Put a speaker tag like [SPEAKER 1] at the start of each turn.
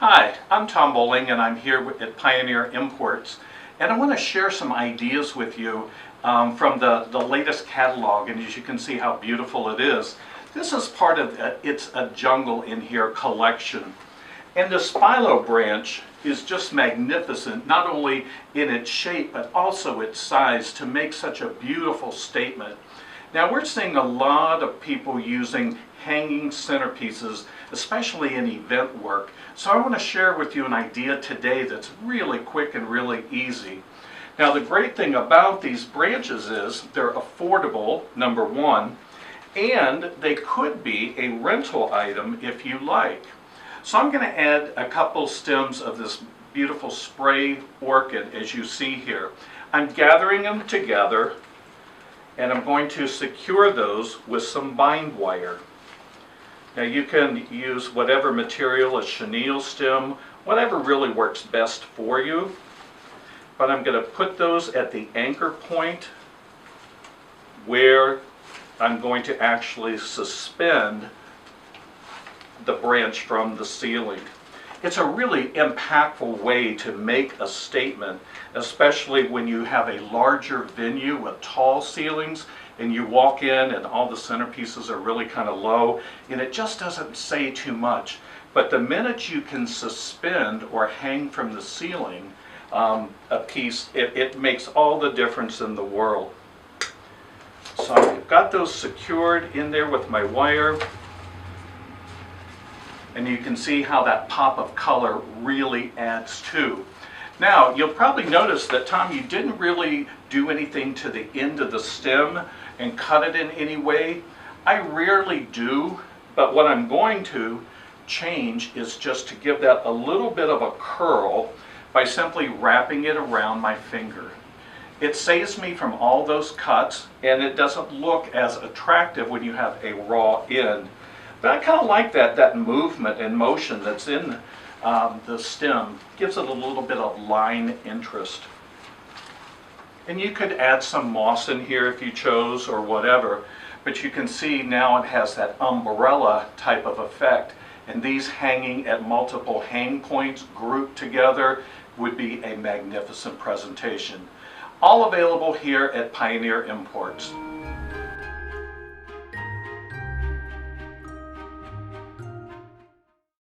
[SPEAKER 1] Hi, I'm Tom Bowling and I'm here at Pioneer Imports, and I want to share some ideas with you from the latest catalog. And as you can see how beautiful it is, this is part of It's a Jungle in Here collection. And this Philo branch is just magnificent, not only in its shape but also its size, to make such a beautiful statement. Now we're seeing a lot of people using hanging centerpieces, especially in event work. So I want to share with you an idea today that's really quick and really easy. Now the great thing about these branches is they're affordable, number one, and they could be a rental item if you like. So I'm going to add a couple stems of this beautiful spray orchid as you see here. I'm gathering them together and I'm going to secure those with some bind wire. Now you can use whatever material, a chenille stem, whatever really works best for you. But I'm going to put those at the anchor point where I'm going to actually suspend the branch from the ceiling. It's a really impactful way to make a statement, especially when you have a larger venue with tall ceilings and you walk in and all the centerpieces are really kind of low and it just doesn't say too much. But the minute you can suspend or hang from the ceiling a piece, it makes all the difference in the world. So I've got those secured in there with my wire. And you can see how that pop of color really adds to. Now, you'll probably notice that, Tom, you didn't really do anything to the end of the stem and cut it in any way. I rarely do, but what I'm going to change is just to give that a little bit of a curl by simply wrapping it around my finger. It saves me from all those cuts, and it doesn't look as attractive when you have a raw end. But I kind of like that movement and motion that's in the stem. Gives it a little bit of line interest. And you could add some moss in here if you chose or whatever. But you can see now it has that umbrella type of effect. And these hanging at multiple hang points grouped together would be a magnificent presentation. All available here at Pioneer Imports.